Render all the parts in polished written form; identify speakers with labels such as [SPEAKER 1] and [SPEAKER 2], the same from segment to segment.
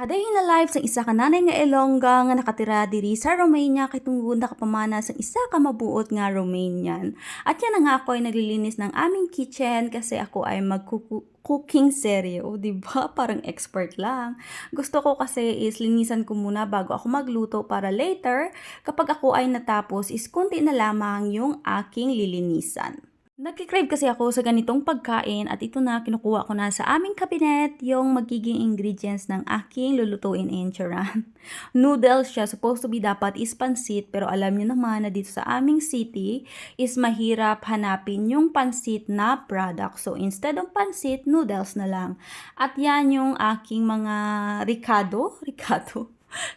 [SPEAKER 1] Day in the life sa isa ka nanay nga Ilongga nga nakatira diri sa Romania kay tungod nakapamana sa isa ka mabuot nga Romanian. At yan na nga ako ay naglilinis ng aming kitchen kasi ako ay cooking seryo, di ba? Parang expert lang. Gusto ko kasi is linisan ko muna bago ako magluto para later kapag ako ay natapos is konti na lamang yung aking lilinisan. Nagki-crave kasi ako sa ganitong pagkain at ito na kinukuha ko na sa aming cabinet yung magiging ingredients ng aking lulutuin in Charan. Noodles siya, supposed to be dapat is pansit pero alam niyo naman na dito sa aming city is mahirap hanapin yung pansit na product. So instead of pansit, noodles na lang. At yan yung aking mga ricado,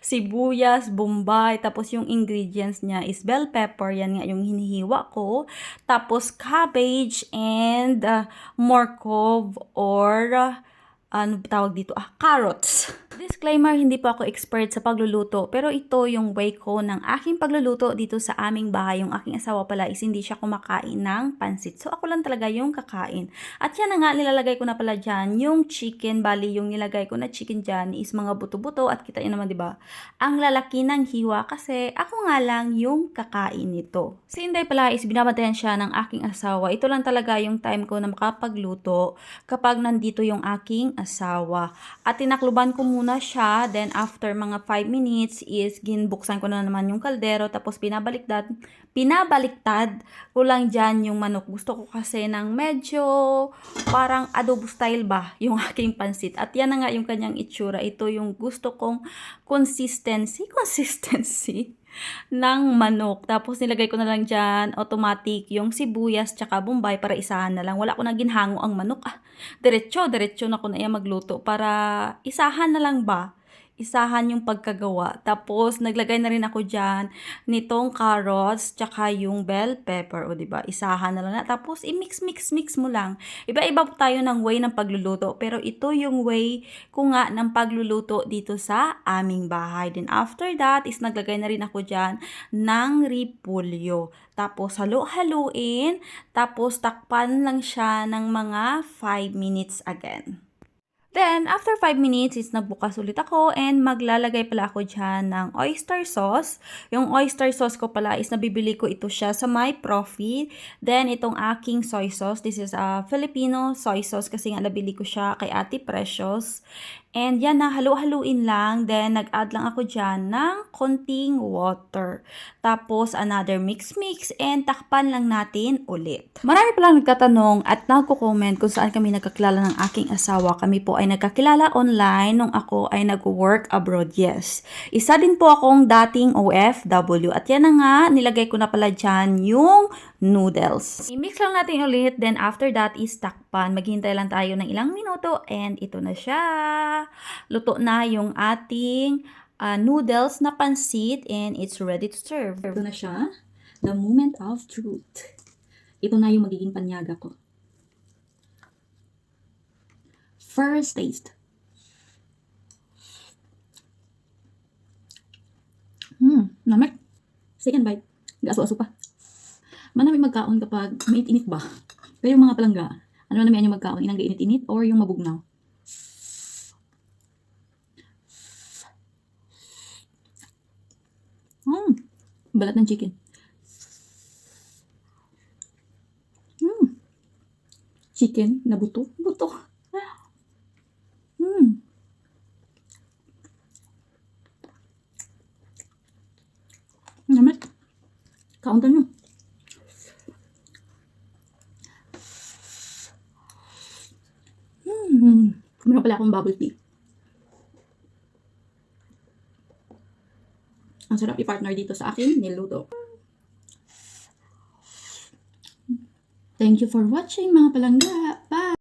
[SPEAKER 1] sibuyas, bombay, tapos yung ingredients niya is bell pepper, yan nga yung hinihiwa ko, tapos cabbage and morcov or ano tawag dito? Carrots. Disclaimer, hindi po ako expert sa pagluluto, pero ito yung way ko ng aking pagluluto dito sa aming bahay. Yung aking asawa pala is hindi siya kumakain ng pansit. So ako lang talaga yung kakain. At yan na nga, nilalagay ko na pala dyan yung chicken. Bali, yung nilagay ko na chicken dyan is mga buto-buto at kita nyo naman, di ba? Ang lalaki ng hiwa kasi ako nga lang yung kakain nito. Si Inday pala is binabantayan siya ng aking asawa. Ito lang talaga yung time ko na makapagluto kapag nandito yung aking asawa. At tinakluban ko muna siya, then after mga 5 minutes is ginbuksan ko na naman yung kaldero, tapos pinabaliktad ko lang dyan yung manok. Gusto ko kasi ng medyo parang adobo style ba yung aking pansit. At yan na nga yung kanyang itsura. Ito yung gusto kong consistency ng manok. Tapos nilagay ko na lang dyan automatic yung sibuyas tsaka bombay para isahan na lang. Wala ko na ginhango ang manok. Diretso na ko na iya magluto para isahan na lang ba? Isahan yung pagkagawa. Tapos, naglagay na rin ako dyan nitong carrots, tsaka yung bell pepper. O, diba? Isahan na lang na. Tapos, i-mix mo lang. Iba-iba po tayo ng way ng pagluluto. Pero ito yung way ko nga ng pagluluto dito sa aming bahay. Then, after that, is naglagay na rin ako dyan ng repolyo. Tapos, halo-haluin. Tapos, takpan lang siya ng mga 5 minutes again. Then, after 5 minutes is nagbukas ulit ako and maglalagay pala ako dyan ng oyster sauce. Yung oyster sauce ko pala is nabibili ko ito siya sa My Profit. Then, itong aking soy sauce. This is a Filipino soy sauce kasi nga nabili ko siya kay Ate Precious. And yan na, halu-haluin lang. Then, nag-add lang ako dyan ng konting water. Tapos, another mix and takpan lang natin ulit. Marami palang nagtatanong at nagko-comment kung saan kami nagkakilala ng aking asawa. Kami po ay nagkakilala online nung ako ay nag-work abroad, yes. Isa din po akong dating OFW. At yan na nga, nilagay ko na pala dyan yung noodles. I-mix lang natin ulit, then after that is takpan. Maghintay lang tayo ng ilang minuto and ito na siya. Luto na yung ating noodles na pansit and it's ready to serve. Ito na siya. The moment of truth. Ito na yung magiging panyaga ko. First taste. Namik. Second bite. Gaso-aso pa. Manami magkaon kapag mainit-init ba? Pero yung mga palangga, ano naman yung magkaon? Inang init-init or yung mabugnaw? Balat ng chicken. Chicken na buto. Namit. Kaunta nyo. Meron pala akong bubble tea. Ang sarap i-partner dito sa akin niluto. Thank you for watching mga palangga. Bye!